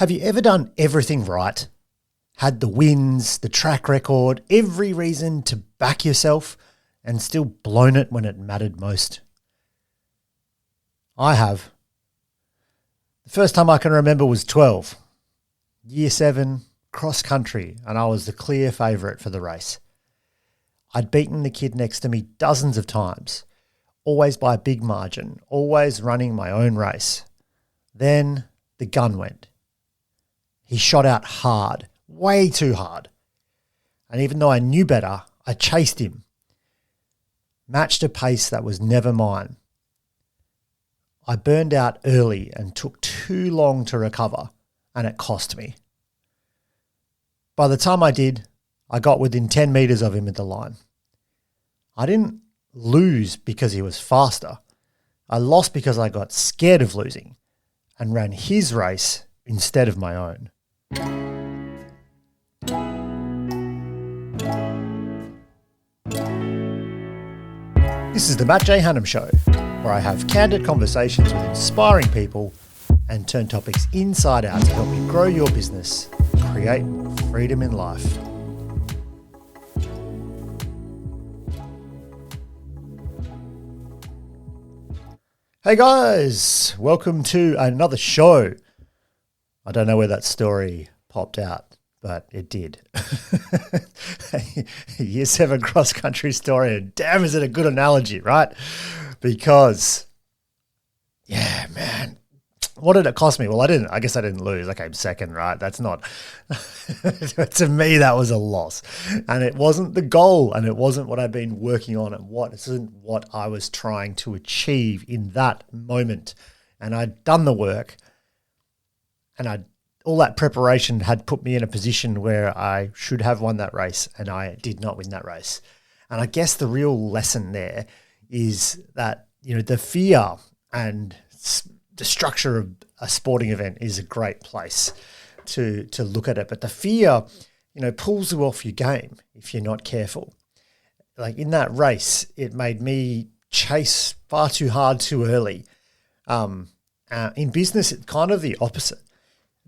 Have you ever done everything right? Had the wins, the track record, every reason to back yourself and still blown it when it mattered most? I have. The first time I can remember was 12. Year 7, cross country, and I was the clear favourite for the race. I'd beaten the kid next to me dozens of times, always by a big margin, always running my own race. Then the gun went. He shot out hard, way too hard. And even though I knew better, I chased him. Matched a pace that was never mine. I burned out early and took too long to recover, and it cost me. By the time I did, I got within 10 metres of him at the line. I didn't lose because he was faster. I lost because I got scared of losing and ran his race instead of my own. This is the Matt J. Hannum Show, where I have candid conversations with inspiring people and turn topics inside out to help you grow your business and create more freedom in life. Hey guys, welcome to another show. I don't know where that story popped out, but it did. Year 7 cross-country story, and damn is it a good analogy, right? Because, yeah, man, what did it cost me? Well, I guess I didn't lose. I came second, right? That's not, to me, that was a loss. And it wasn't the goal, and it wasn't what I'd been working on, and it isn't what I was trying to achieve in that moment. And I'd done the work, and all that preparation had put me in a position where I should have won that race, and I did not win that race. And I guess the real lesson there is that, you know, the fear and the structure of a sporting event is a great place to look at it. But the fear, you know, pulls you off your game if you're not careful. Like in that race, it made me chase far too hard too early. In business, it's kind of the opposite.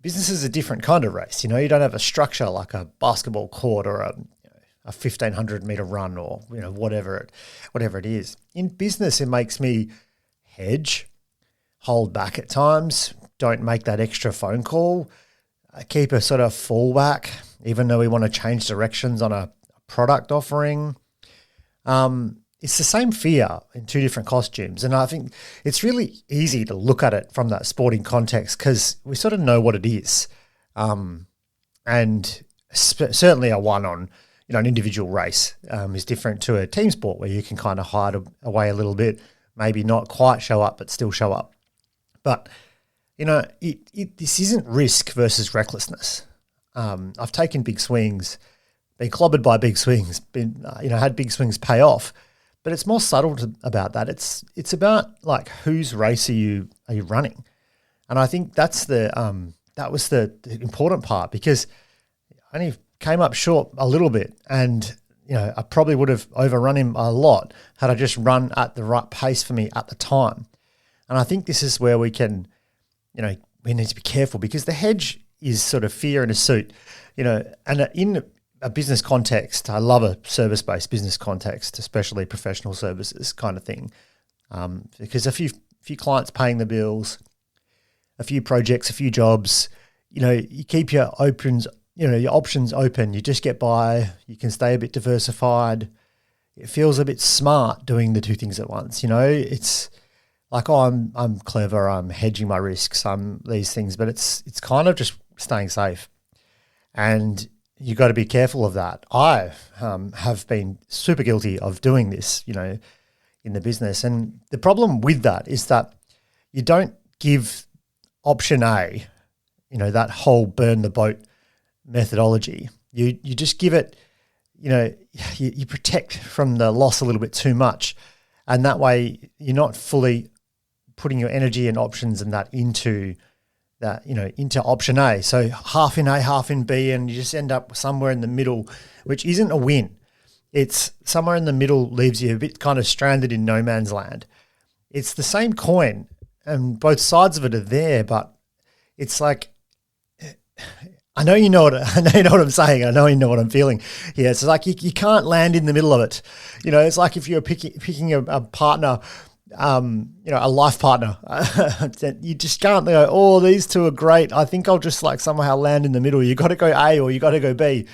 Business is a different kind of race. You know, you don't have a structure like a basketball court or a 1,500 meter run or, you know, whatever it is. In business, it makes me hedge, hold back at times, don't make that extra phone call, keep a sort of fallback, even though we want to change directions on a product offering. It's the same fear in two different costumes. And I think it's really easy to look at it from that sporting context because we sort of know what it is. And certainly a one on, you know, an individual race is different to a team sport where you can kind of hide away a little bit, maybe not quite show up, but still show up. But, you know, this isn't risk versus recklessness. I've taken big swings, been clobbered by big swings, had big swings pay off. But it's more subtle about that. It's about like whose race are you running, and I think that's that was the important part because I only came up short a little bit, and you know I probably would have overrun him a lot had I just run at the right pace for me at the time. And I think this is where we can, you know, we need to be careful because the hedge is sort of fear in a suit, you know, and in a business context, I love a service-based business context, especially professional services kind of thing, because a few clients paying the bills, a few projects, a few jobs, you know, you keep your options open. You just get by. You can stay a bit diversified. It feels a bit smart doing the two things at once. You know, it's like, oh, I'm clever. I'm hedging my risks. I'm these things, but it's kind of just staying safe, and you got to be careful of that. I have been super guilty of doing this, you know, in the business. And the problem with that is that you don't give option A, you know, that whole burn the boat methodology. You just give it, you know, you protect from the loss a little bit too much. And that way you're not fully putting your energy and options and that into option A. So half in A, half in B, and you just end up somewhere in the middle, which isn't a win. It's somewhere in the middle leaves you a bit kind of stranded in no man's land. It's the same coin and both sides of it are there, but it's like I know you know what I'm saying. I know you know what I'm feeling. Yeah, it's like you can't land in the middle of it. It's like if you're picking a partner, a life partner, you just can't go, oh, these two are great. I think I'll just like somehow land in the middle. You got to go A or you got to go B,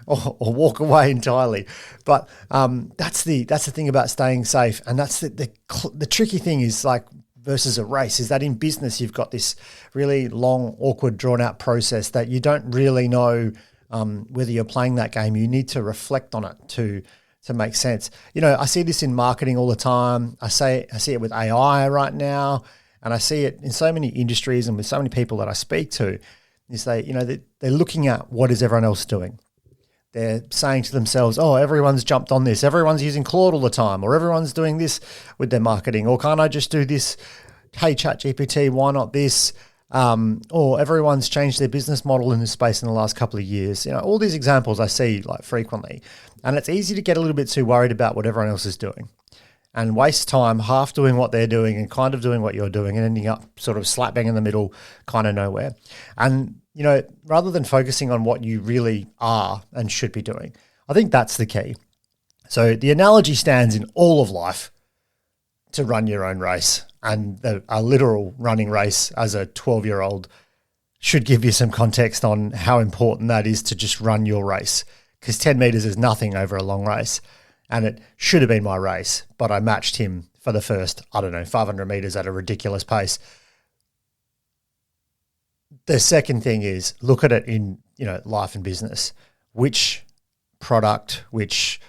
or walk away entirely. But that's the thing about staying safe, and that's the tricky thing is like versus a race is that in business you've got this really long, awkward, drawn out process that you don't really know whether you're playing that game. You need to reflect on it to make sense. I see this in marketing all the time. I see it with AI right now, and I see it in so many industries and with so many people that I speak to. Is they're looking at what is everyone else doing. They're saying to themselves, oh, everyone's jumped on this. Everyone's using Claude all the time, or everyone's doing this with their marketing, or can't I just do this? Hey, ChatGPT, why not this? Or everyone's changed their business model in this space in the last couple of years. All these examples I see like frequently, and it's easy to get a little bit too worried about what everyone else is doing and waste time half doing what they're doing and kind of doing what you're doing and ending up sort of slap bang in the middle, kind of nowhere. And rather than focusing on what you really are and should be doing, I think that's the key. So the analogy stands in all of life to run your own race, and a literal running race as a 12-year-old should give you some context on how important that is to just run your race, because 10 meters is nothing over a long race, and it should have been my race, but I matched him for the first, 500 meters at a ridiculous pace. The second thing is look at it in, life and business. Which product, which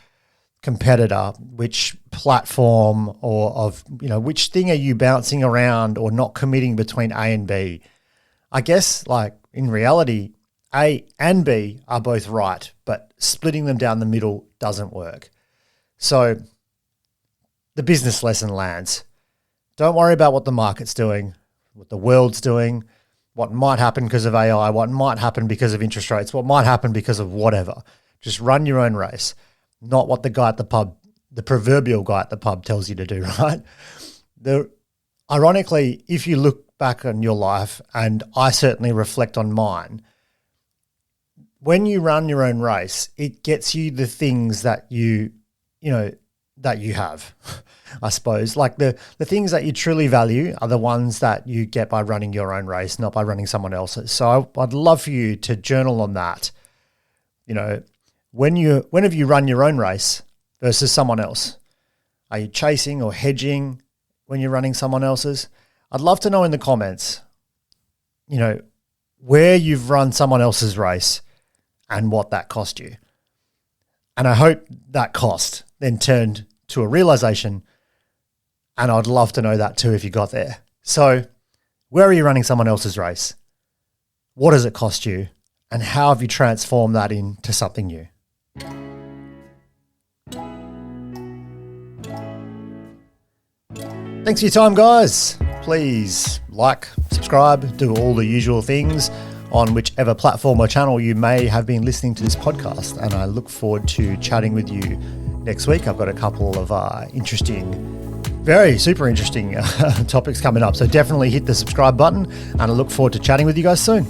competitor, which platform which thing are you bouncing around or not committing between A and B? I guess like in reality, A and B are both right, but splitting them down the middle doesn't work. So the business lesson lands. Don't worry about what the market's doing, what the world's doing, what might happen because of AI, what might happen because of interest rates, what might happen because of whatever. Just run your own race, not what the guy at the pub, the proverbial guy at the pub tells you to do, right? Ironically, if you look back on your life, and I certainly reflect on mine, when you run your own race, it gets you the things that you have, I suppose. Like the things that you truly value are the ones that you get by running your own race, not by running someone else's. So I'd love for you to journal on that. Whenever you run your own race versus someone else, are you chasing or hedging when you're running someone else's? I'd love to know in the comments, where you've run someone else's race and what that cost you. And I hope that cost then turned to a realization, and I'd love to know that too if you got there. So where are you running someone else's race? What does it cost you? And how have you transformed that into something new? Thanks for your time, guys. Please like, subscribe, do all the usual things on whichever platform or channel you may have been listening to this podcast. And I look forward to chatting with you next week. I've got a couple of super interesting topics coming up. So definitely hit the subscribe button, and I look forward to chatting with you guys soon.